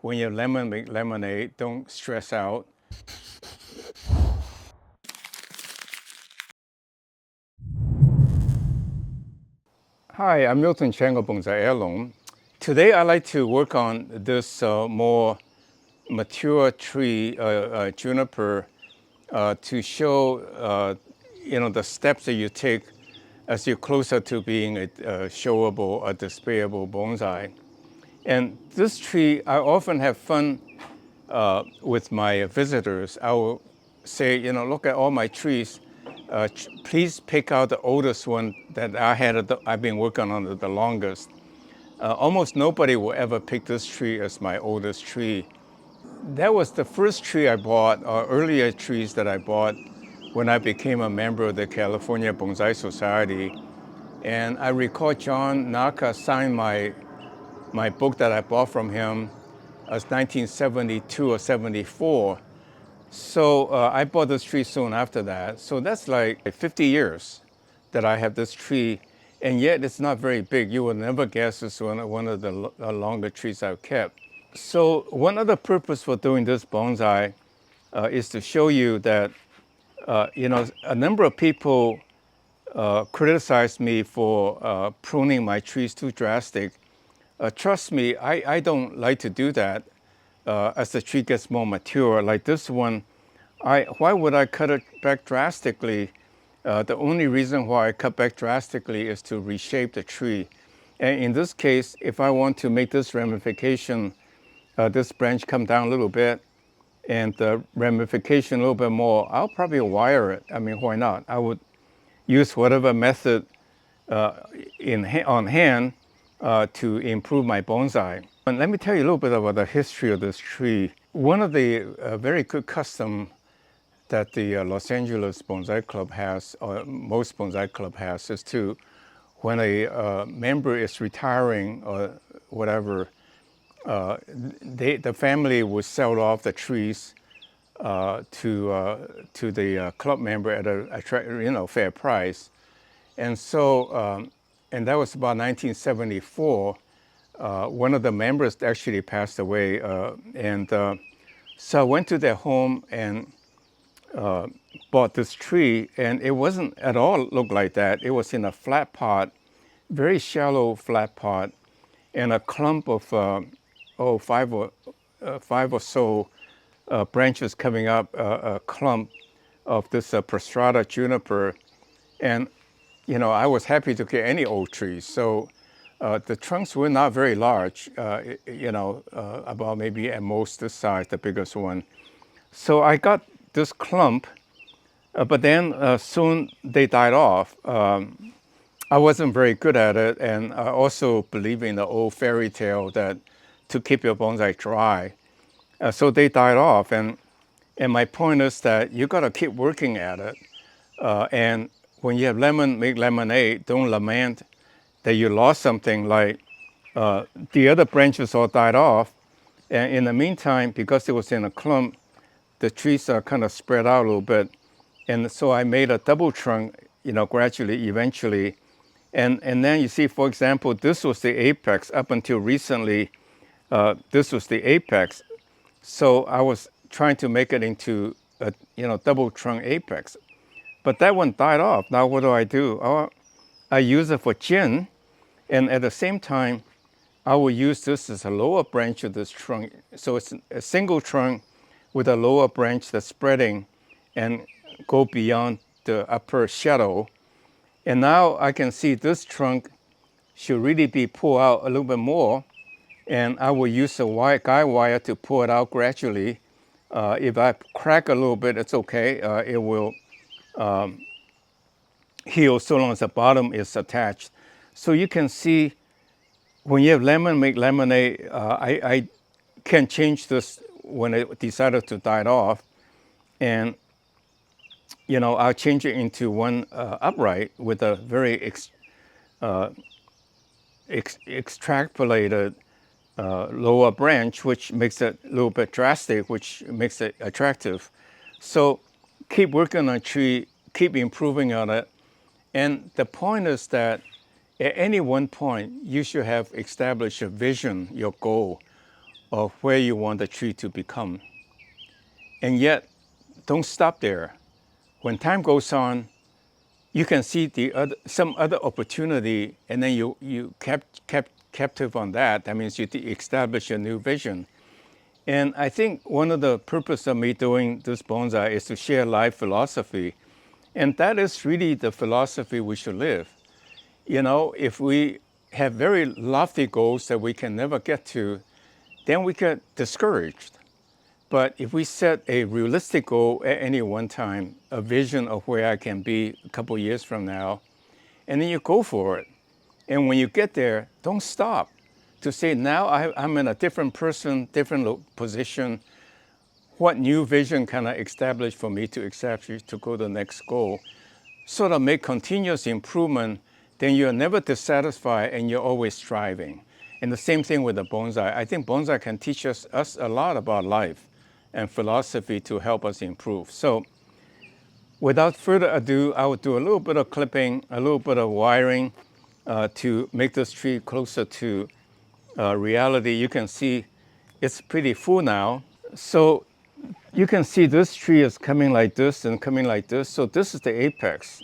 when you lemon make lemonade, don't stress out. Hi, I'm Miltonchang of Bonsaiheirloom. Today I'd like to work on this more mature tree, juniper, to show the steps that you take as you're closer to being a showable or displayable bonsai. And this tree, I often have fun with my visitors. I will say, look at all my trees. Please pick out the oldest one that I've been working on the longest. Almost nobody will ever pick this tree as my oldest tree. That was the first tree I bought, or earlier trees that I bought when I became a member of the California Bonsai Society. And I recall John Naka signed my book that I bought from him as 1972 or 74. So I bought this tree soon after that. So that's like 50 years that I have this tree, and yet it's not very big. You would never guess it's one of the longer trees I've kept. So one other purpose for doing this bonsai is to show you that, a number of people criticized me for pruning my trees too drastic. Trust me, I don't like to do that as the tree gets more mature. Like this one, why would I cut it back drastically? The only reason why I cut back drastically is to reshape the tree. And in this case, if I want to make this ramification, this branch come down a little bit, and the ramification a little bit more, I'll probably wire it. I mean, why not? I would use whatever method on hand to improve my bonsai. And let me tell you a little bit about the history of this tree. One of the very good custom that the Los Angeles Bonsai Club has, or most bonsai club has, is to, when a member is retiring or whatever, the family will sell off the trees to the club member at a fair price. And so, and that was about 1974. One of the members actually passed away, and so I went to their home and bought this tree, and it wasn't at all look like that. It was in a flat pot, very shallow flat pot, and a clump of five or so branches coming up, a clump of this prostrata juniper. And I was happy to get any old trees. So the trunks were not very large, about maybe at most this size, the biggest one. So I got this clump, but then soon they died off. I wasn't very good at it, and I also believe in the old fairy tale that to keep your bonsai dry. So they died off, and my point is that you got to keep working at it. And when you have make lemonade, don't lament that you lost something. Like the other branches all died off, and in the meantime, because it was in a clump, the trees are kind of spread out a little bit. And so I made a double trunk, gradually, eventually. And then you see, for example, this was the apex. Up until recently, this was the apex. So I was trying to make it into a double trunk apex. But that one died off. Now what do? Oh, I use it for gin, and at the same time, I will use this as a lower branch of this trunk. So it's a single trunk with a lower branch that's spreading and go beyond the upper shadow. And now I can see this trunk should really be pulled out a little bit more, and I will use a guide wire to pull it out gradually. If I crack a little bit, it's okay. It will heal so long as the bottom is attached. So you can see when you have make lemonade, I can change this when it decided to die off. And I'll change it into one upright with a very extrapolated lower branch, which makes it a little bit drastic, which makes it attractive. So keep working on a tree, keep improving on it. And the point is that at any one point, you should have established a vision, your goal of where you want the tree to become. And yet, don't stop there. When time goes on, you can see some other opportunity, and then you captive on that. That means you establish a new vision. And I think one of the purpose of me doing this bonsai is to share life philosophy. And that is really the philosophy we should live. You know, if we have very lofty goals that we can never get to, then we get discouraged. But if we set a realistic goal at any one time, a vision of where I can be a couple years from now, and then you go for it. And when you get there, don't stop to say, now I'm in a different person, different position. What new vision can I establish for me to establish to go to the next goal? Sort of make continuous improvement, then you're never dissatisfied and you're always striving. And the same thing with the bonsai. I think bonsai can teach us a lot about life and philosophy to help us improve. So without further ado, I will do a little bit of clipping, a little bit of wiring to make this tree closer to reality. You can see it's pretty full now. So you can see this tree is coming like this and coming like this. So this is the apex,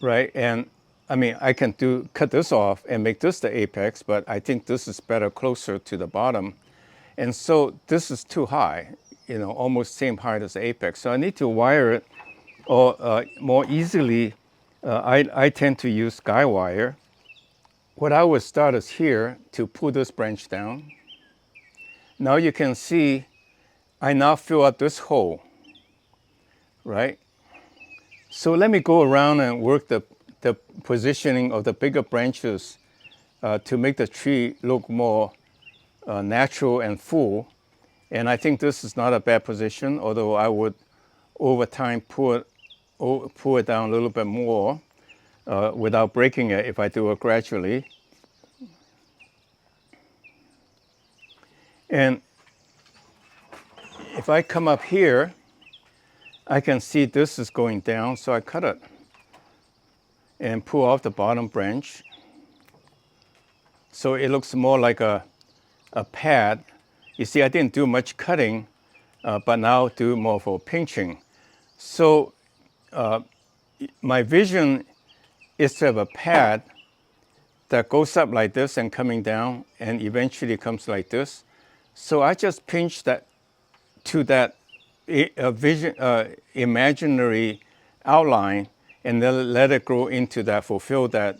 right? And I mean, I can cut this off and make this the apex, but I think this is better closer to the bottom. And so this is too high, you know, almost same height as the apex. So I need to wire it or more easily. I tend to use guy wire. What I would start is here to pull this branch down. Now you can see I now fill up this hole, right? So let me go around and work the positioning of the bigger branches to make the tree look more natural and full. And I think this is not a bad position, although I would over time pull it down a little bit more without breaking it if I do it gradually. And if I come up here, I can see this is going down, so I cut it and pull off the bottom branch. So it looks more like a pad. You see, I didn't do much cutting, but now do more for pinching. So my vision is to have a pad that goes up like this and coming down and eventually comes like this. So I just pinch that to that imaginary outline and then let it grow into that, fulfill that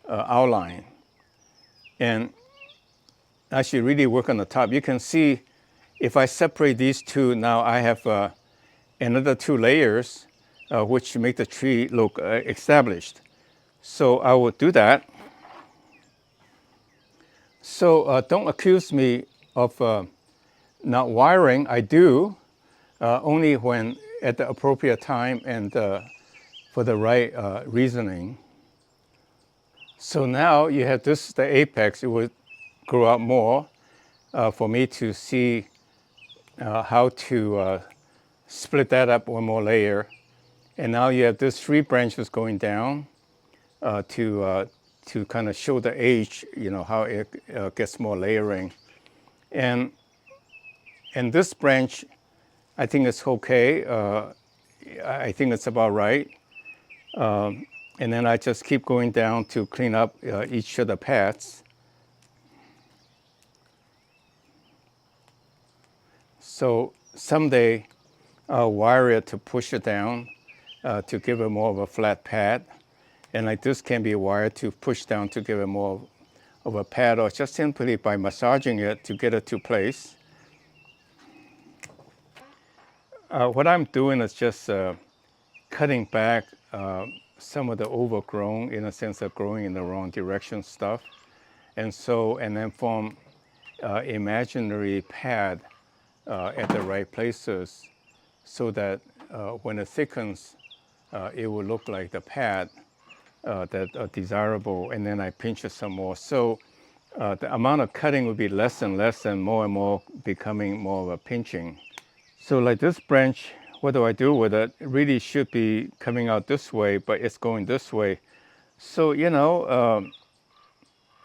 outline. And I should really work on the top. You can see if I separate these two, now I have another 2 layers which make the tree look established. So I will do that. So don't accuse me of not wiring. I do, only when at the appropriate time and for the right reasoning. So now you have this, the apex. It will grow out more for me to see how to split that up one more layer. And now you have this 3 branches going down to kind of show the age, you know, how it gets more layering. And this branch, I think it's okay. I think it's about right. And then I just keep going down to clean up each of the paths. So someday I'll wire it to push it down to give it more of a flat pad. And like this can be wired to push down to give it more of a pad, or just simply by massaging it to get it to place. What I'm doing is just cutting back some of the overgrown, in a sense of growing in the wrong direction stuff. And then form imaginary pad at the right places so that when it thickens, it will look like the pad that are desirable, and then I pinch it some more. So the amount of cutting will be less and less and more becoming more of a pinching. So like this branch, what do I do with it? It really should be coming out this way, but it's going this way. So, you know,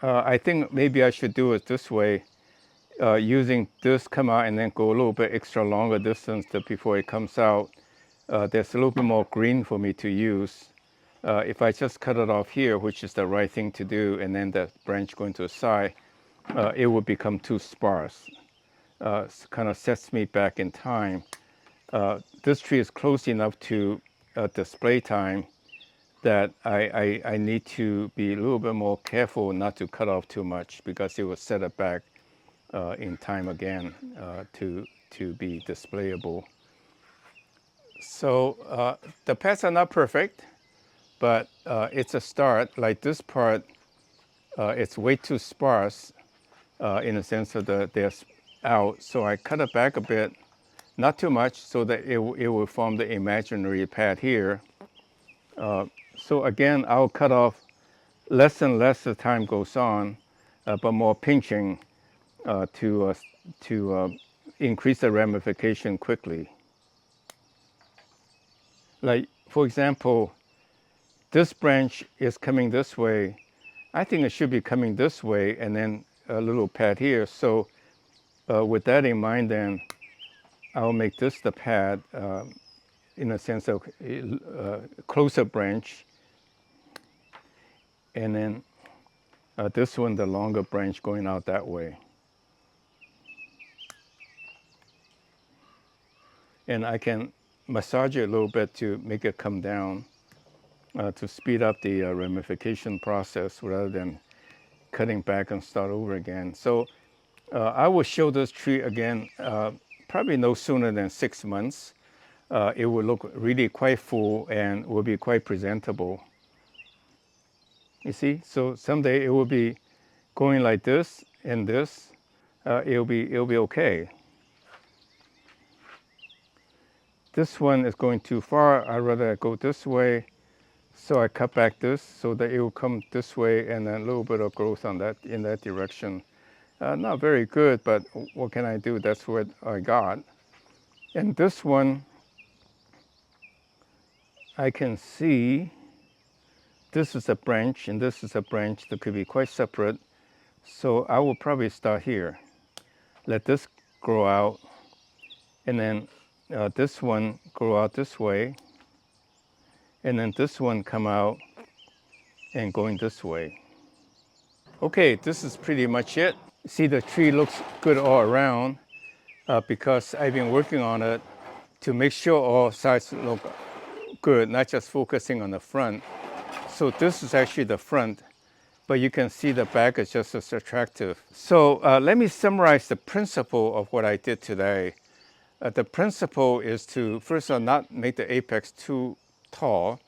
I think maybe I should do it this way using this come out and then go a little bit extra longer distance before it comes out, there's a little bit more green for me to use. If I just cut it off here, which is the right thing to do, and then the branch going to the side, it would become too sparse. Kind of sets me back in time. This tree is close enough to display time that I need to be a little bit more careful not to cut off too much, because it will set it back in time again to be displayable. So the paths are not perfect, but it's a start. Like this part, it's way too sparse in the sense of they're out. So I cut it back a bit, not too much, so that it will form the imaginary pad here. So again, I'll cut off less and less as time goes on, but more pinching to increase the ramification quickly. Like, for example, this branch is coming this way. I think it should be coming this way, and then a little pad here. So with that in mind, then I'll make this the pad in a sense of closer branch, and then this one, the longer branch going out that way. And I can massage it a little bit to make it come down to speed up the ramification process rather than cutting back and start over again. So I will show this tree again probably no sooner than 6 months. It will look really quite full and will be quite presentable. You see, so someday it will be going like this and this. It'll be okay. This one is going too far. I'd rather go this way. So I cut back this so that it will come this way, and then a little bit of growth on that in that direction. Not very good, but what can I do? That's what I got. And this one, I can see this is a branch and this is a branch that could be quite separate. So I will probably start here. Let this grow out, and then this one grow out this way, and then this one come out and going this way. Okay, this is pretty much it. See, the tree looks good all around because I've been working on it to make sure all sides look good, not just focusing on the front. So this is actually the front, but you can see the back is just as attractive. So let me summarize the principle of what I did today. The principle is to, first of all, not make the apex too tall.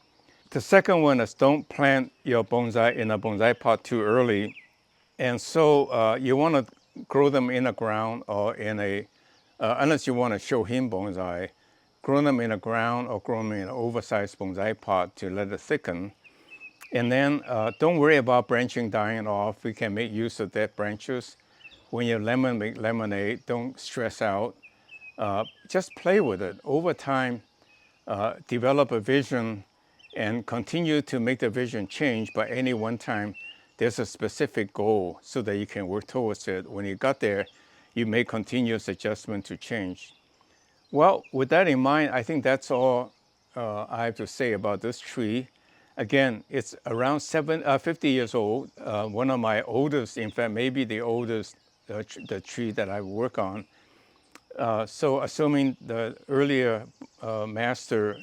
The second one is don't plant your bonsai in a bonsai pot too early. And so you want to grow them in the ground or in a, unless you want to show him bonsai, grow them in the ground or grow them in an oversized bonsai pot to let it thicken. And then don't worry about branching dying off. We can make use of dead branches. When you make lemonade, don't stress out. Just play with it. Over time, develop a vision and continue to make the vision change. But any one time, there's a specific goal so that you can work towards it. When you got there, you make continuous adjustment to change. Well, with that in mind, I think that's all I have to say about this tree. Again, it's around 50 years old. One of my oldest, in fact, maybe the oldest the tree that I work on. So assuming the earlier master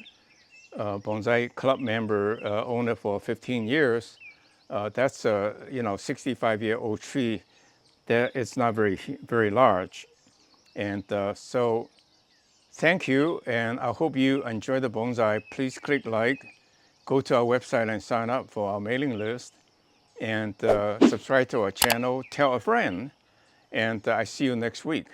bonsai club member owned it for 15 years, that's a 65-year-old tree. That it's not very large, and so thank you, and I hope you enjoy the bonsai. Please click like, go to our website and sign up for our mailing list, and subscribe to our channel. Tell a friend, and I see you next week.